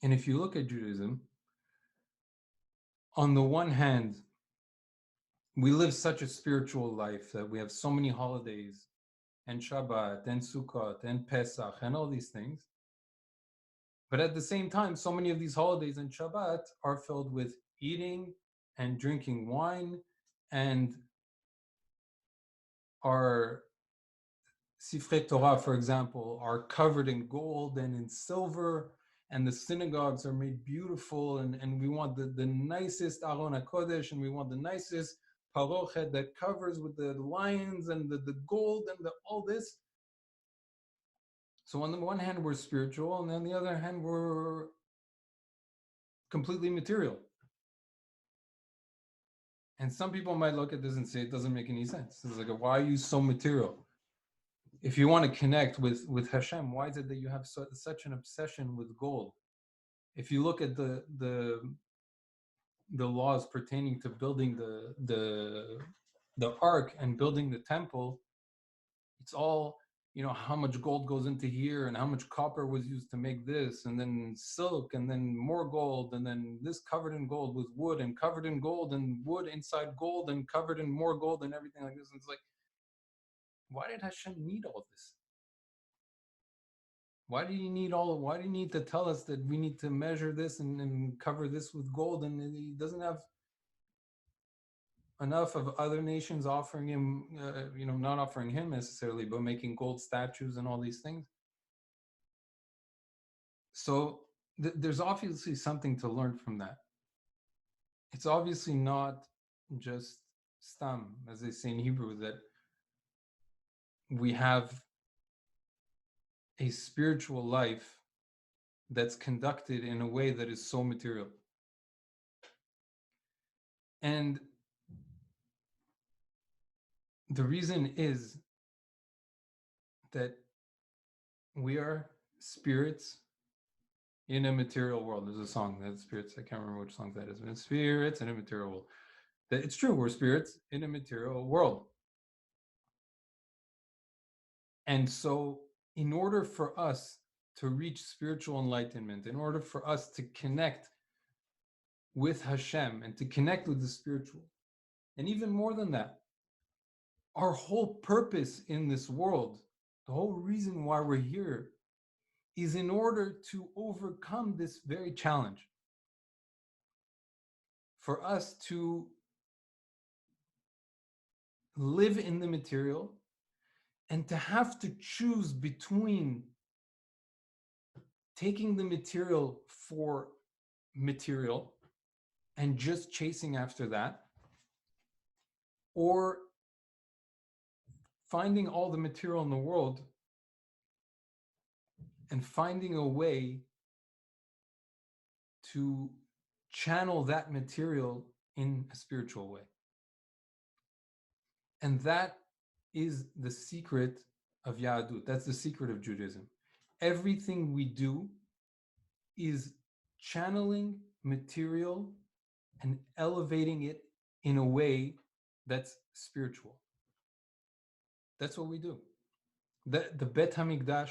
And if you look at Judaism, on the one hand, we live such a spiritual life that we have so many holidays and Shabbat and Sukkot and Pesach and all these things. But at the same time, so many of these holidays and Shabbat are filled with eating and drinking wine, and our Sifrei Torah, for example, are covered in gold and in silver, and the synagogues are made beautiful, and we want the nicest Aron HaKodesh, and we want the nicest parochet that covers with the lions and the gold and all this. So on the one hand, we're spiritual, and on the other hand, we're completely material. And some people might look at this and say, it doesn't make any sense. It's like, why are you so material? If you want to connect with Hashem, why is it that you have such an obsession with gold? If you look at the laws pertaining to building the ark and building the temple, it's all, how much gold goes into here and how much copper was used to make this, and then silk, and then more gold, and then this covered in gold with wood, and covered in gold, and wood inside gold, and covered in more gold, and everything like this. And it's like, why did Hashem need all this? Why do you need to tell us that we need to measure this and cover this with gold? And he doesn't have enough of other nations offering him, not offering him necessarily, but making gold statues and all these things. So there's obviously something to learn from that. It's obviously not just stam, as they say in Hebrew, that we have a spiritual life that's conducted in a way that is so material. And the reason is that we are spirits in a material world. There's a song that's spirits. I can't remember which song that is, but it's spirits in a material world. It's true, we're spirits in a material world. And so in order for us to reach spiritual enlightenment, in order for us to connect with Hashem and to connect with the spiritual, and even more than that, our whole purpose in this world, the whole reason why we're here, is in order to overcome this very challenge. For us to live in the material and to have to choose between taking the material for material and just chasing after that, or finding all the material in the world and finding a way to channel that material in a spiritual way. And that is the secret of Yahadut. That's the secret of Judaism. Everything we do is channeling material and elevating it in a way that's spiritual. That's what we do. The Bet HaMikdash,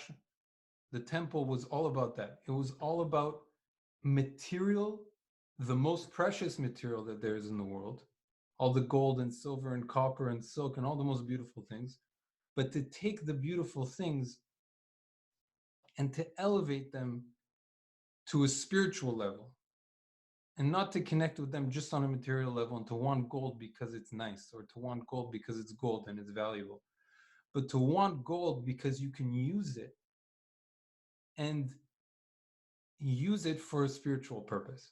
the temple, was all about that. It was all about material, the most precious material that there is in the world, all the gold and silver and copper and silk and all the most beautiful things, but to take the beautiful things and to elevate them to a spiritual level, and not to connect with them just on a material level and to want gold because it's nice, or to want gold because it's gold and it's valuable, but to want gold because you can use it and use it for a spiritual purpose.